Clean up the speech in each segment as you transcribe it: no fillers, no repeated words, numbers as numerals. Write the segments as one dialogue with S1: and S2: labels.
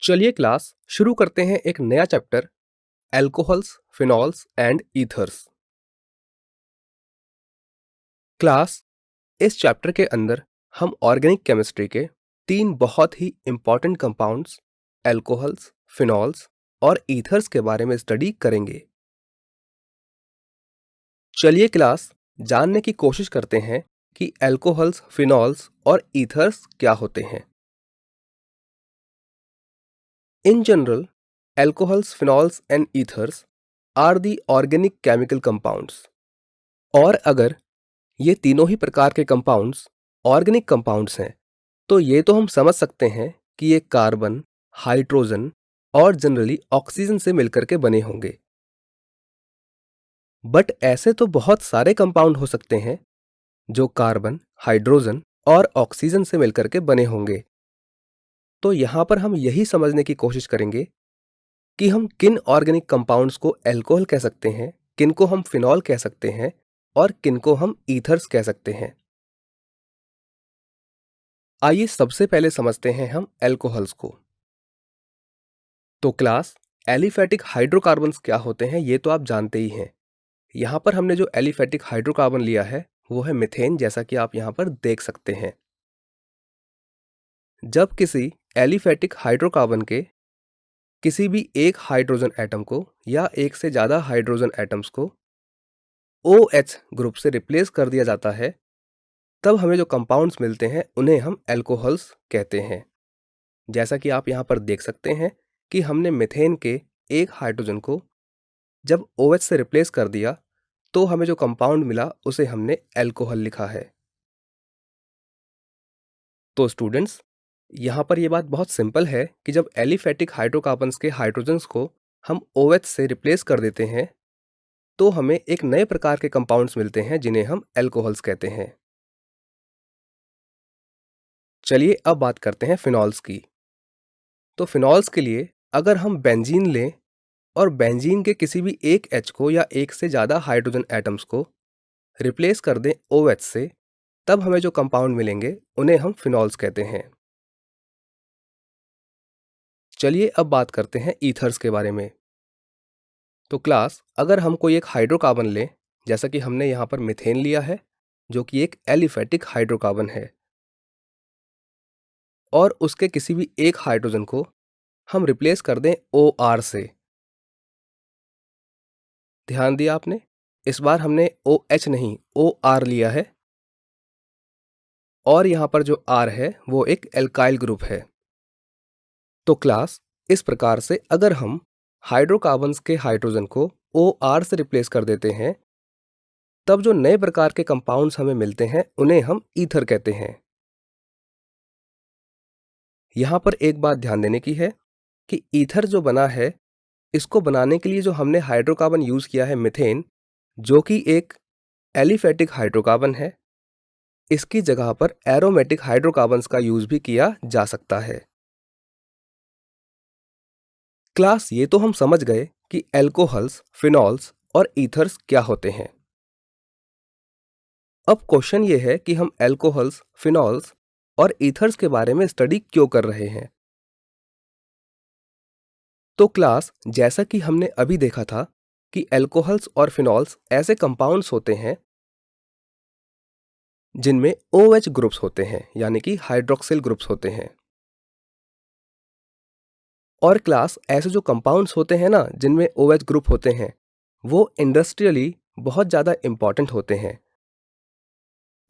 S1: चलिए क्लास शुरू करते हैं एक नया chapter alcohols phenols and ethers. Class इस चैप्टर के अंदर हम ऑर्गेनिक केमिस्ट्री के तीन बहुत ही इंपॉर्टेंट कंपाउंड्स एल्कोहल्स फिनॉल्स और ईथर्स के बारे में स्टडी करेंगे। चलिए क्लास जानने की कोशिश करते हैं कि एल्कोहल्स फिनॉल्स और ईथर्स क्या होते हैं। In general alcohols, phenols and ethers are the organic chemical compounds। और अगर ये तीनों ही प्रकार के कंपाउंड्स ऑर्गेनिक कंपाउंड्स हैं तो ये तो हम समझ सकते हैं कि ये कार्बन, हाइड्रोजन और जनरली ऑक्सीजन से मिलकर के बने होंगे। बट ऐसे तो बहुत सारे कंपाउंड हो सकते हैं जो कार्बन, हाइड्रोजन और ऑक्सीजन से मिलकर के बने होंगे। तो यहाँ पर हम यही समझने की कोशिश करेंगे कि हम किन ऑर्गेनिक कंपाउंड्स को अल्कोहल कह सकते हैं, किन को हम फिनॉल कह सकते हैं और किन को हम ईथर्स कह सकते हैं। आइए सबसे पहले समझते हैं हम अल्कोहल्स को। तो क्लास एलिफैटिक हाइड्रोकार्बन्स क्या होते हैं ये तो आप जानते ही हैं। यहाँ पर हमने जो एलिफैटिक हाइड्रोकार्बन लिया है वो है मीथेन, जैसा कि आप यहाँ पर देख सकते हैं। जब किसी एलिफैटिक हाइड्रोकार्बन के किसी भी एक हाइड्रोजन एटम को या एक से ज़्यादा हाइड्रोजन एटम्स को OH ग्रुप से रिप्लेस कर दिया जाता है तब हमें जो कंपाउंड्स मिलते हैं उन्हें हम एल्कोहल्स कहते हैं। जैसा कि आप यहाँ पर देख सकते हैं कि हमने मीथेन के एक हाइड्रोजन को जब OH से रिप्लेस कर दिया तो हमें जो कंपाउंड मिला उसे हमने एल्कोहल लिखा है। तो स्टूडेंट्स, यहाँ पर यह बात बहुत सिंपल है कि जब एलिफैटिक हाइड्रोकार्बन्स के हाइड्रोजन्स को हम OH से रिप्लेस कर देते हैं तो हमें एक नए प्रकार के कंपाउंड्स मिलते हैं जिन्हें हम एल्कोहल्स कहते हैं। चलिए अब बात करते हैं फिनॉल्स की। तो फिनॉल्स के लिए अगर हम बेंजीन लें और बेंजीन के किसी भी एक H को या एक से ज़्यादा हाइड्रोजन एटम्स को रिप्लेस कर दें OH से तब हमें जो कंपाउंड मिलेंगे उन्हें हम फिनॉल्स कहते हैं। चलिए अब बात करते हैं ईथर्स के बारे में। तो क्लास अगर हम कोई एक हाइड्रोकार्बन लें, जैसा कि हमने यहाँ पर मीथेन लिया है जो कि एक एलिफैटिक हाइड्रोकार्बन है, और उसके किसी भी एक हाइड्रोजन को हम रिप्लेस कर दें OR से। ध्यान दिया आपने, इस बार हमने OH नहीं OR लिया है और यहाँ पर जो R है वो एक एल्काइल ग्रुप है। तो क्लास इस प्रकार से अगर हम हाइड्रोकार्बन्स के हाइड्रोजन को OR से रिप्लेस कर देते हैं तब जो नए प्रकार के कंपाउंड्स हमें मिलते हैं उन्हें हम ईथर कहते हैं। यहाँ पर एक बात ध्यान देने की है कि ईथर जो बना है इसको बनाने के लिए जो हमने हाइड्रोकार्बन यूज किया है मीथेन, जो कि एक एलिफैटिक हाइड्रोकार्बन है, इसकी जगह पर एरोमेटिक हाइड्रोकार्बन्स का यूज भी किया जा सकता है। क्लास ये तो हम समझ गए कि एल्कोहल्स, फिनॉल्स और ईथर्स क्या होते हैं। अब क्वेश्चन ये है कि हम एल्कोहल्स, फिनॉल्स और ईथर्स के बारे में स्टडी क्यों कर रहे हैं। तो क्लास जैसा कि हमने अभी देखा था कि एल्कोहल्स और फिनॉल्स ऐसे कंपाउंड्स होते हैं जिनमें OH ग्रुप्स होते हैं, यानी कि हाइड्रोक्सिल ग्रुप्स होते हैं। और क्लास ऐसे जो कंपाउंड्स होते हैं ना जिनमें OH ग्रुप होते हैं वो इंडस्ट्रियली बहुत ज़्यादा इंपॉर्टेंट होते हैं।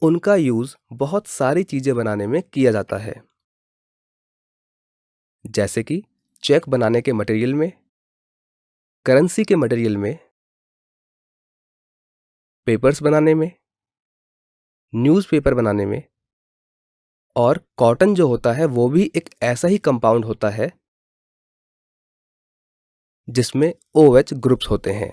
S1: उनका यूज़ बहुत सारी चीज़ें बनाने में किया जाता है, जैसे कि चेक बनाने के मटेरियल में, करेंसी के मटेरियल में, पेपर्स बनाने में, न्यूज़पेपर बनाने में। और कॉटन जो होता है वो भी एक ऐसा ही कंपाउंड होता है जिसमें OH ग्रुप्स होते हैं।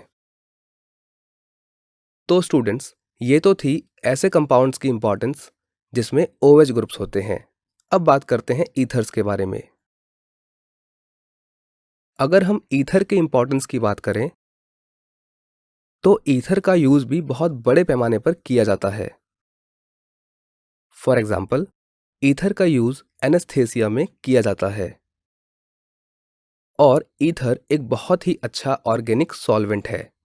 S1: तो स्टूडेंट्स, ये तो थी ऐसे कंपाउंड्स की इंपॉर्टेंस जिसमें OH ग्रुप्स होते हैं। अब बात करते हैं ईथर्स के बारे में। अगर हम ईथर के इंपॉर्टेंस की बात करें तो ईथर का यूज़ भी बहुत बड़े पैमाने पर किया जाता है। फॉर एग्जाम्पल, ईथर का यूज़ एनेस्थेसिया में किया जाता है। और ईथर एक बहुत ही अच्छा ऑर्गेनिक सॉल्वेंट है।